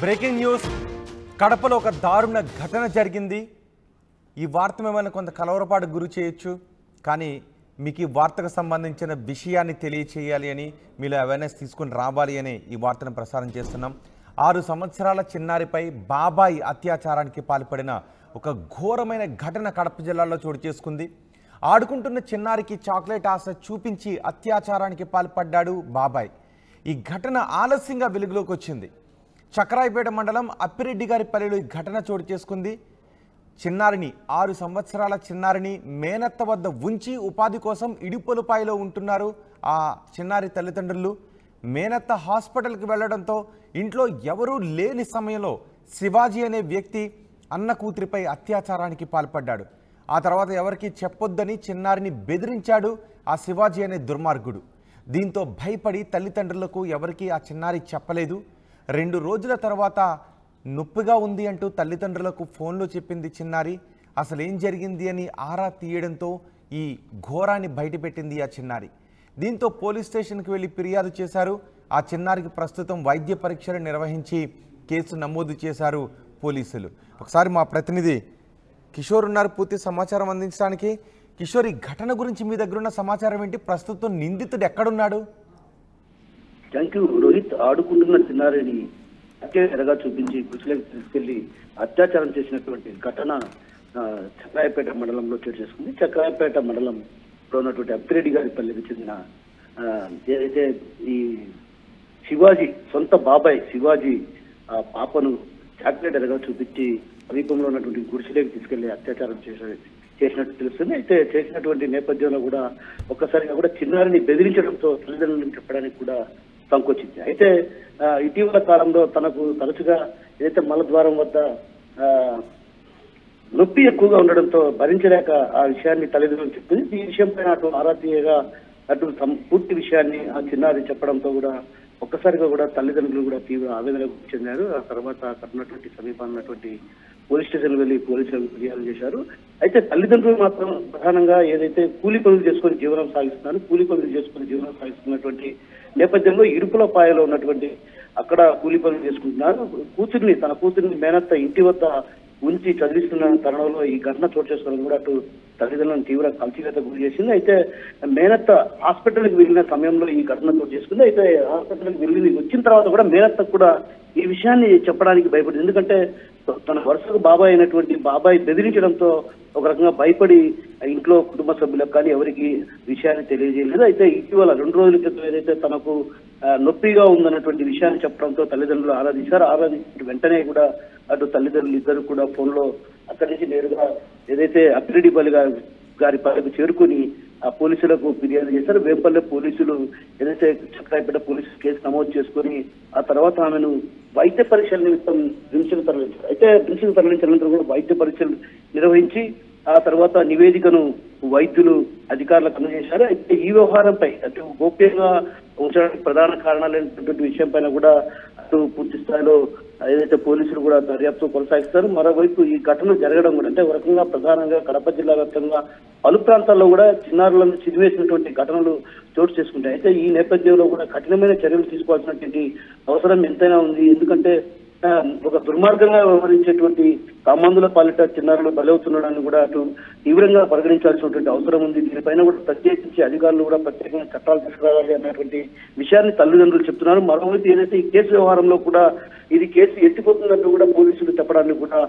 Breaking news కడపలో ఒక దారుణ ఘటన జరిగింది। ఈ వార్త మిమ్మల్ని కొంత కలవరపాటుకు గురి చేయొచ్చు, కానీ మీకు ఈ వార్తకు సంబంధించిన విషయాన్ని తెలియచేయాలి అని, మీలో అవేర్నెస్ తీసుకొని రావాలి అని ఈ వార్తను ప్రసారం చేస్తున్నాం। 6 సంవత్సరాల చిన్నారిపై బాబాయి అత్యాచారానికి పాల్పడిన ఒక ఘోరమైన ఘటన కడప జిల్లాలో చోటు చేసుకుంది। ఆడుకుంటున్న చిన్నారికి చాక్లెట్ ఆశ చూపించి అత్యాచారానికి పాల్పడ్డాడు బాబాయ్। ఈ ఘటన ఆలస్యంగా వెలుగులోకి వచ్చింది। చక్రాయపేట మండలం అప్పిరెడ్డి గారి పల్లెలో ఈ ఘటన చోటు చేసుకుంది। చిన్నారిని 6 సంవత్సరాల చిన్నారిని మేనత్త వద్ద ఉంచి ఉపాధి కోసం ఇడుపులపాయలో ఉంటున్నారు ఆ చిన్నారి తల్లిదండ్రులు। మేనత్త హాస్పిటల్కి వెళ్లడంతో ఇంట్లో ఎవరూ లేని సమయంలో శివాజీ అనే వ్యక్తి అన్న కూతురిపై అత్యాచారానికి పాల్పడ్డాడు। ఆ తర్వాత ఎవరికి చెప్పొద్దని చిన్నారిని బెదిరించాడు ఆ శివాజీ అనే దుర్మార్గుడు। దీంతో భయపడి తల్లిదండ్రులకు ఎవరికి ఆ చిన్నారి చెప్పలేదు। 2 రోజుల తర్వాత నొప్పిగా ఉంది అంటూ తల్లిదండ్రులకు ఫోన్లో చెప్పింది చిన్నారి। అసలు ఏం జరిగింది అని ఆరా తీయడంతో ఈ ఘోరాన్ని బయటపెట్టింది ఆ చిన్నారి। దీంతో పోలీస్ స్టేషన్కి వెళ్ళి ఫిర్యాదు చేశారు। ఆ చిన్నారికి ప్రస్తుతం వైద్య పరీక్షలు నిర్వహించి కేసు నమోదు చేశారు పోలీసులు। ఒకసారి మా ప్రతినిధి కిషోర్ ఉన్నారు పూర్తి సమాచారం అందించడానికి। కిషోర్, ఈ ఘటన గురించి మీ దగ్గర ఉన్న సమాచారం ఏంటి? ప్రస్తుతం నిందితుడు ఎక్కడున్నాడు? Thank you Rohit. ఆడుకుంటున్న చిన్నారిని ఎరగా చూపించి గుడిసెలకు తీసుకెళ్లి అత్యాచారం చేసినటువంటి ఘటన చక్రాయపేట మండలంలో చోటు చేసుకుంది। చక్రాయపేట మండలంలో ఉన్నటువంటి అప్పిరెడ్డి గారి పల్లెకి చెందిన ఏదైతే ఈ శివాజీ సొంత బాబాయ్ శివాజీ ఆ పాపను చాక్లెట్ ఎరగా చూపించి సమీపంలో ఉన్నటువంటి గుడిసెలకు తీసుకెళ్లి అత్యాచారం చేసినట్టు తెలుస్తుంది। అయితే చేసినటువంటి నేపథ్యంలో కూడా ఒక్కసారిగా కూడా చిన్నారిని బెదిరించడంతో తల్లిదండ్రులను చెప్పడానికి కూడా సంకోచింది। అయితే ఇటీవల కాలంలో తనకు తరచుగా ఏదైతే మలద్వారం వద్ద నొప్పి ఎక్కువగా ఉండడంతో భరించలేక ఆ విషయాన్ని తల్లిదండ్రులు చెప్పింది। ఈ విషయంపైన అటు ఆరా తీయగా అటు పూర్తి విషయాన్ని ఆ చిన్నారి చెప్పడంతో కూడా ఒక్కసారిగా కూడా తల్లిదండ్రులు కూడా తీవ్ర ఆవేదనకు చెందారు। ఆ తర్వాత అక్కడ ఉన్నటువంటి సమీపంలో ఉన్నటువంటి పోలీస్ స్టేషన్ వెళ్లి పోలీసులకు ఫిర్యాదు చేశారు। అయితే తల్లిదండ్రులు మాత్రం ప్రధానంగా ఏదైతే కూలీ పనులు చేసుకుని జీవనం సాగిస్తున్నారు, కూలీ పనులు చేసుకుని జీవనం సాగిస్తున్నటువంటి నేపథ్యంలో ఇరుపులపాయలో ఉన్నటువంటి అక్కడ కూలీ పనులు చేసుకుంటున్నారు। తన కూతురిని మేనత్త ఇంటి వద్ద ఉంచి చదివిస్తున్న తరుణంలో ఈ ఘటన చోటు చేసుకోవడం కూడా అటు తల్లిదండ్రులను తీవ్ర కలిసివేత గురి చేసింది। అయితే మేనత్త హాస్పిటల్కి వెళ్ళిన సమయంలో ఈ ఘటన చోటు చేసుకుంది। అయితే హాస్పిటల్కి వెళ్ళి వచ్చిన తర్వాత కూడా మేనత్త కూడా ఈ విషయాన్ని చెప్పడానికి భయపడింది। ఎందుకంటే తన వరుసకు బాబాయ్ అయినటువంటి బాబాయ్ బెదిరించడంతో ఒక రకంగా భయపడి ఇంట్లో కుటుంబ సభ్యులకు కానీ ఎవరికి విషయాన్ని తెలియజేయలేదు। అయితే ఇటీవల 2 రోజుల క్రితం ఏదైతే తనకు నొప్పిగా ఉందన్నటువంటి విషయాన్ని చెప్పడంతో తల్లిదండ్రులు ఆరాధించిన వెంటనే కూడా అటు తల్లిదండ్రులు ఇద్దరు కూడా ఫోన్లో అక్కడి నుంచి నేరుగా ఏదైతే అప్పిరెడ్డి గారి పల్లెకు చేరుకుని ఆ పోలీసులకు ఫిర్యాదు చేశారు। వేంపల్లె పోలీసులు ఏదైతే చక్రాయపేట పోలీసులు కేసు నమోదు చేసుకుని ఆ తర్వాత ఆమెను వైద్య పరీక్షల నిమిత్తం రిమ్స్కు తరలించారు। అయితే రిమ్స్కు తరలించినందుకు కూడా వైద్య పరీక్షలు నిర్వహించి ఆ తర్వాత నివేదికను వైద్యులు అధికారులకు అందజేశారు। అయితే ఈ వ్యవహారంపై అటు గోప్యంగా ఉంచడానికి ప్రధాన కారణాలైనటువంటి విషయం పైన కూడా అటు పూర్తి స్థాయిలో ఏదైతే పోలీసులు కూడా దర్యాప్తు కొనసాగిస్తారు। మరోవైపు ఈ ఘటన జరగడం కూడా అంటే ఒక రకంగా ప్రధానంగా కడప జిల్లా వ్యాప్తంగా పలు ప్రాంతాల్లో కూడా చిన్నారులను చిదివేసినటువంటి ఘటనలు చోటు చేసుకుంటాయి। అయితే ఈ నేపథ్యంలో కూడా కఠినమైన చర్యలు తీసుకోవాల్సినటువంటి అవసరం ఎంతైనా ఉంది। ఎందుకంటే ఒక దుర్మార్గంగా వ్యవహరించేటువంటి కామాంధుల పాలిట చిన్నారులు బలవుతుండడాన్ని కూడా అటు తీవ్రంగా పరిగణించాల్సినటువంటి అవసరం ఉంది। దీనిపైన కూడా ప్రత్యేకించి అధికారులు కూడా ప్రత్యేకంగా చట్టాలు తీసుకురావాలి అన్నటువంటి విషయాన్ని తల్లిదండ్రులు చెప్తున్నారు। మరోవైపు ఏదైతే ఈ కేసు వ్యవహారంలో కూడా ఇది కేసు ఎత్తిపోతున్నట్టు కూడా పోలీసులు చెప్పడానికి కూడా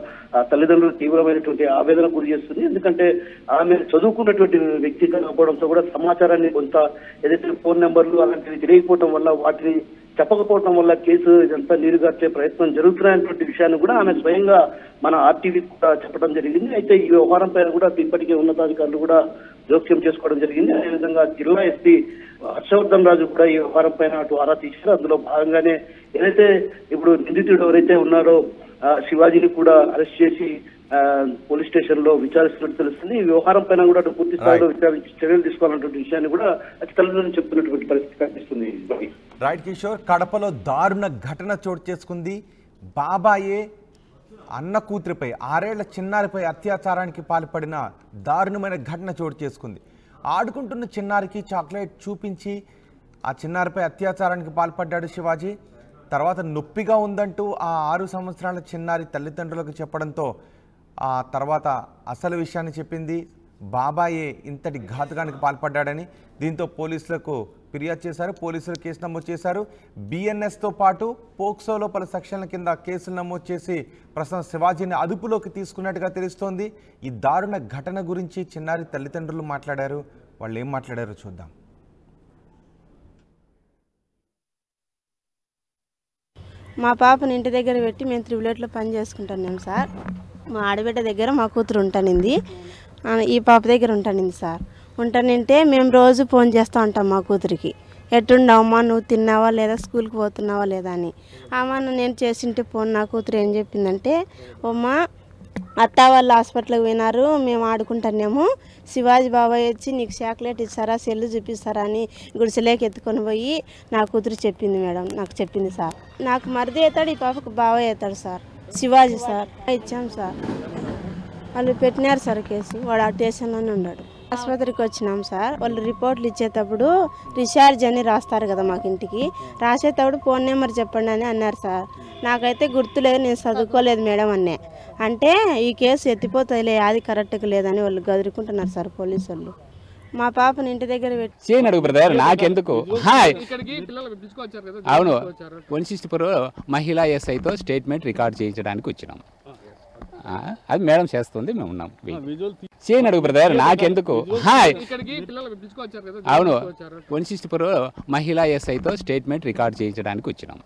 తల్లిదండ్రులు తీవ్రమైనటువంటి ఆవేదన గురి చేస్తుంది। ఎందుకంటే ఆమె చదువుకున్నటువంటి వ్యక్తి కాకపోవడంతో కూడా సమాచారాన్ని కొంత ఏదైతే ఫోన్ నెంబర్లు అలాంటివి తెలియకపోవడం వల్ల వాటిని చెప్పకపోవడం వల్ల కేసు ఇదంతా నీరుగార్చే ప్రయత్నం జరుగుతున్నటువంటి విషయాన్ని కూడా ఆమె స్వయంగా మన ఆర్టీవీ కూడా చెప్పడం జరిగింది। అయితే ఈ వ్యవహారం పైన కూడా ఇప్పటికే ఉన్నతాధికారులు కూడా జోక్యం చేసుకోవడం జరిగింది। అదేవిధంగా జిల్లా ఎస్పీ హర్షవర్ధన్ రాజు కూడా ఈ వ్యవహారం పైన అటు ఆరా తీశారు। అందులో భాగంగానే ఏదైతే ఇప్పుడు నిందితుడు ఎవరైతే ఉన్నారో శివాజీని కూడా అరెస్ట్ చేసి పోలీస్ స్టేషన్ లో విచారిస్తున్నట్టు తెలుస్తుంది। ఈ వ్యవహారం పైన కూడా అటు పూర్తి స్థాయిలో విచారించి చర్యలు తీసుకోవాలన్నటువంటి విషయాన్ని కూడా అతి తల్లిదండ్రులు చెప్తున్నటువంటి పరిస్థితి కనిపిస్తుంది। రైట్ కిషోర్, కడపలో దారుణ ఘటన చోటు చేసుకుంది। బాబాయే అన్న కూతురిపై 6 ఏళ్ల చిన్నారిపై అత్యాచారానికి పాల్పడిన దారుణమైన ఘటన చోటు చేసుకుంది। ఆడుకుంటున్న చిన్నారికి చాక్లెట్ చూపించి ఆ చిన్నారిపై అత్యాచారానికి పాల్పడ్డాడు శివాజీ। తర్వాత నొప్పిగా ఉందంటూ ఆ 6 సంవత్సరాల చిన్నారి తల్లిదండ్రులకు చెప్పడంతో ఆ తర్వాత అసలు విషయాన్ని చెప్పింది. బాబాయే ఇంతటి ఘాతుకానికి పాల్పడ్డాడని దీంతో పోలీసులకు ఫిర్యాదు చేశారు. పోలీసులు కేసు నమోదు చేశారు. బిఎన్ఎస్తో పాటు పోక్సోలో పలు సెక్షన్ల కింద కేసులు నమోదు చేసి ప్రస్తుతం శివాజీని అదుపులోకి తీసుకున్నట్టుగా తెలుస్తోంది. ఈ దారుణ ఘటన గురించి చిన్నారి తల్లిదండ్రులు మాట్లాడారు. వాళ్ళు ఏం మాట్లాడారో చూద్దాం. మా పాపని ఇంటి దగ్గర పెట్టి మేము త్రిబులెట్లో పని చేసుకుంటున్నాం సార్. మా ఆడబిడ్డ దగ్గర మా కూతురు ఉంటానింది, ఈ పాప దగ్గర ఉంటానింది సార్. ఉంటానంటే మేము రోజు ఫోన్ చేస్తూ ఉంటాం మా కూతురికి, ఎట్టుండవమ్మా, నువ్వు తిన్నావా లేదా, స్కూల్కి పోతున్నావా లేదా అని. నేను చేసింటే ఫోన్ నా కూతురు ఏం చెప్పిందంటే, అమ్మా అత్త వాళ్ళు హాస్పిటల్కి పోయినారు, మేము ఆడుకుంటున్నాము, శివాజీ బాబాయ్ వచ్చి నీకు చాక్లెట్ ఇస్తారా, సెల్లు చూపిస్తారా అని గుడిసెలేకి ఎత్తుకొని పోయి నా కూతురు చెప్పింది మేడం, నాకు చెప్పింది సార్. నాకు మరిది అవుతాడు, ఈ పాపకు బాబాయ్ అవుతాడు సార్. శివాజీ సార్ ఇచ్చాం సార్. వాళ్ళు పెట్టినారు సార్ కేసు, వాడు ఆ స్టేషన్లోనే ఉన్నాడు. ఆసుపత్రికి వచ్చినాం సార్. వాళ్ళు రిపోర్ట్లు ఇచ్చేటప్పుడు రీఛార్జ్ అని రాస్తారు కదా మాకు ఇంటికి, రాసేటప్పుడు ఫోన్ నెంబర్ చెప్పండి అని అన్నారు సార్. నాకైతే గుర్తులేదు, నేను చదువుకోలేదు మేడం అన్నే. అంటే ఈ కేసు ఎత్తిపోతాయిలే, అది కరెక్ట్గా లేదని వాళ్ళు గదురుకుంటున్నారు సార్ పోలీసు వాళ్ళు. మా పాపని ఇంటి దగ్గర పెట్టి అడుగు బ్రదర్, నాకెందుకు. అవును, 164 మహిళా ఎస్ఐతో స్టేట్మెంట్ రికార్డ్ చేయించడానికి వచ్చినాం. అది మేడం చేస్తుంది, మేము ఉన్నాం. అడుగు బ్రదర్, నాకెందుకు. అవును, 164 మహిళా ఎస్ఐతో స్టేట్మెంట్ రికార్డ్ చేయించడానికి వచ్చినాం.